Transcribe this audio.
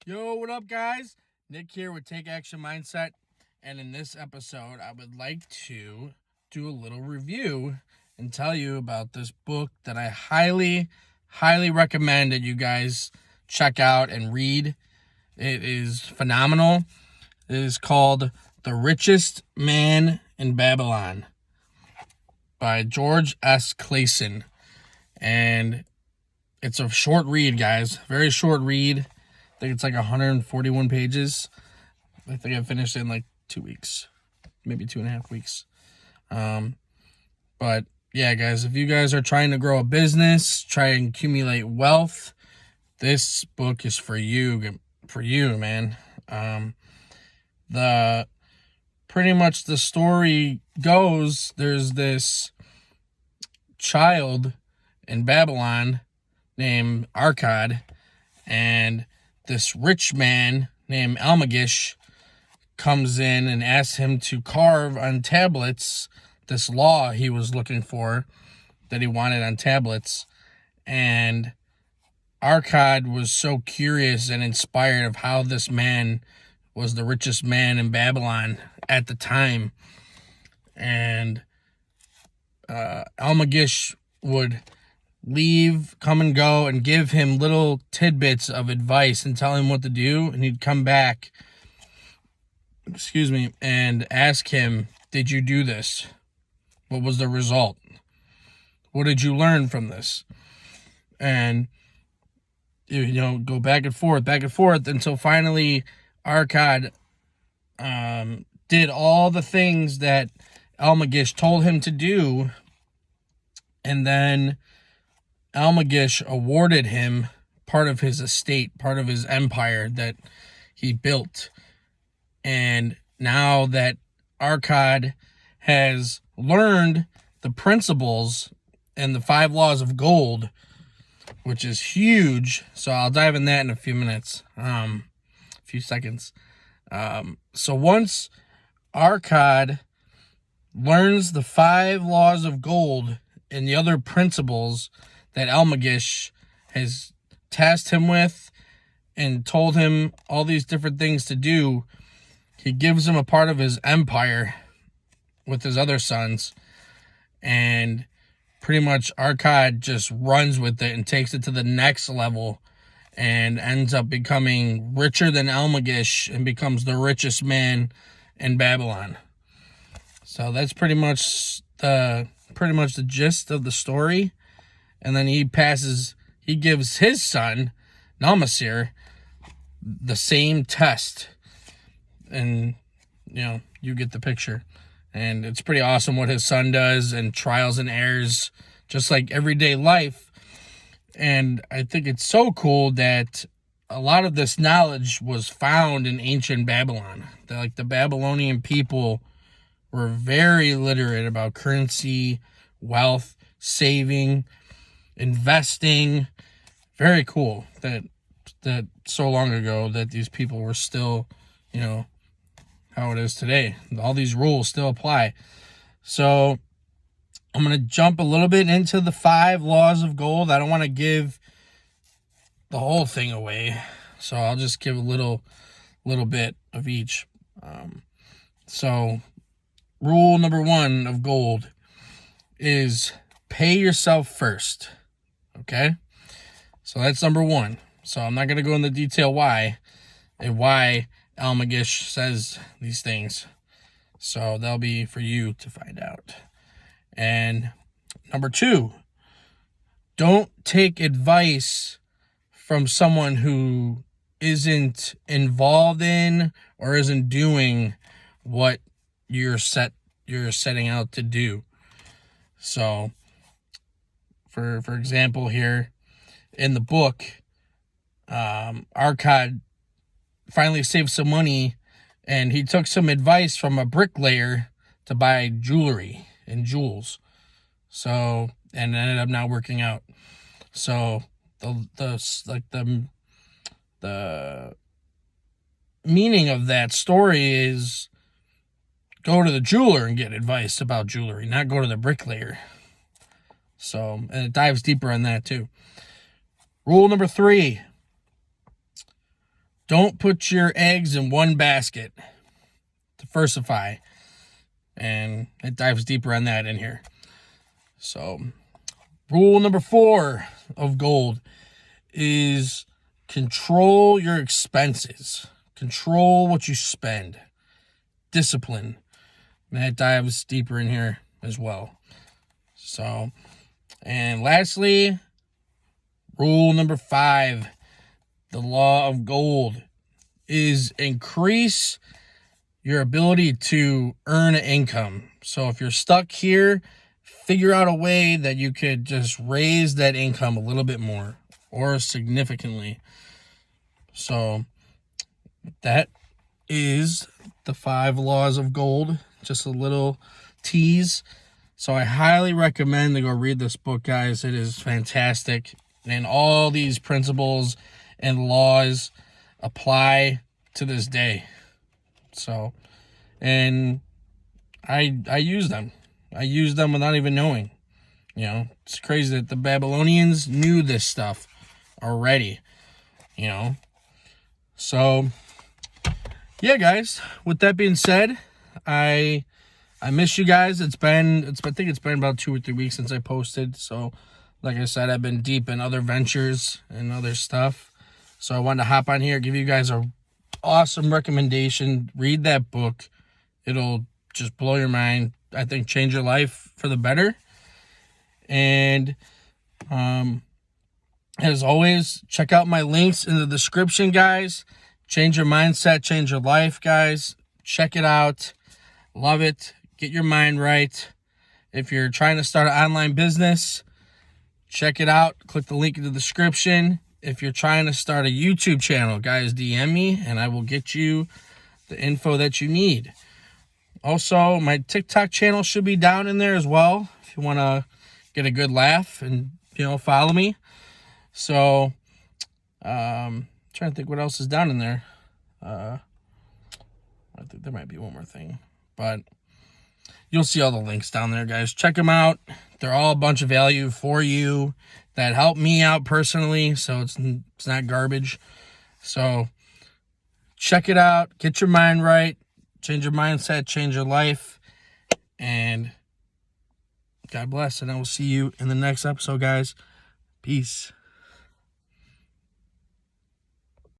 Yo, what up, guys? Nick here with Take Action Mindset. And in this episode, I would like to do a little review and tell you about this book that I highly recommend that you guys check out and read. It is phenomenal. It is called The Richest Man in Babylon by George S. Clason. And it's a short read, guys. Very short read. I think it's like 141 pages. I think I finished it in like 2 weeks, maybe 2.5 weeks. But yeah, guys, if you guys are trying to grow a business, try and accumulate wealth, this book is for you, man. The pretty much the story goes, there's this child in Babylon named Arcad, and this rich man named Almagish comes in and asks him to carve on tablets this law he was looking for, that he wanted on tablets. And Arcad was so curious and inspired of how this man was the richest man in Babylon at the time. And Almagish would leave, come and go, and give him little tidbits of advice and tell him what to do. And he'd come back, and ask him, did you do this? What was the result? What did you learn from this? And, go back and forth until finally Arcad did all the things that Almagish told him to do. And then Almagish awarded him part of his estate, part of his empire that he built. And now that Arcad has learned the principles and the 5 laws of gold, which is huge, so I'll dive in that in a few minutes, few seconds. So once Arcad learns the 5 laws of gold and the other principles that Almagish has tasked him with and told him all these different things to do, he gives him a part of his empire with his other sons. And pretty much Arcad just runs with it and takes it to the next level and ends up becoming richer than Almagish and becomes the richest man in Babylon. So that's pretty much the gist of the story. And then he gives his son, Nalmasir, the same test. And, you get the picture. And it's pretty awesome what his son does, and trials and errors, just like everyday life. And I think it's so cool that a lot of this knowledge was found in ancient Babylon. The Babylonian people were very literate about currency, wealth, saving, investing. Very cool that so long ago that these people were still, how it is today. All these rules still apply. So I'm going to jump a little bit into the 5 laws of gold. I don't want to give the whole thing away, so I'll just give a little bit of each. So rule number 1 of gold is pay yourself first. Okay? So that's number 1. So I'm not going to go into detail why Almagish says these things. So that'll be for you to find out. And number 2, don't take advice from someone who isn't involved in or isn't doing what you're setting out to do. So for example here in the book, Arcad finally saved some money, and he took some advice from a bricklayer to buy jewelry and jewels. So, and it ended up not working out. So the meaning of that story is go to the jeweler and get advice about jewelry, not go to the bricklayer. So, and it dives deeper on that too. Rule number 3, don't put your eggs in one basket. Diversify. And it dives deeper on that in here. So, rule number 4 of gold is control your expenses. Control what you spend. Discipline. And that dives deeper in here as well. So, and lastly, rule number 5, the law of gold, is increase your ability to earn income. So if you're stuck here, figure out a way that you could just raise that income a little bit more or significantly. So that is the 5 laws of gold. Just a little tease. So I highly recommend to go read this book, guys. It is fantastic. And all these principles and laws apply to this day. So, and I use them. I use them without even knowing. You know, it's crazy that the Babylonians knew this stuff already. You know. So, yeah, guys. With that being said, I miss you guys. I think it's been about 2 or 3 weeks since I posted. So, like I said, I've been deep in other ventures and other stuff. So I wanted to hop on here, give you guys a awesome recommendation. Read that book. It'll just blow your mind. I think change your life for the better. And as always, check out my links in the description, guys. Change your mindset, change your life, guys. Check it out. Love it. Get your mind right. If you're trying to start an online business, check it out. Click the link in the description. If you're trying to start a YouTube channel, guys, DM me and I will get you the info that you need. Also, my TikTok channel should be down in there as well if you want to get a good laugh and, you know, follow me. So, trying to think what else is down in there. I think there might be one more thing, but you'll see all the links down there, guys. Check them out. They're all a bunch of value for you that help me out personally, so it's not garbage. So check it out. Get your mind right. Change your mindset. Change your life. And God bless. And I will see you in the next episode, guys. Peace.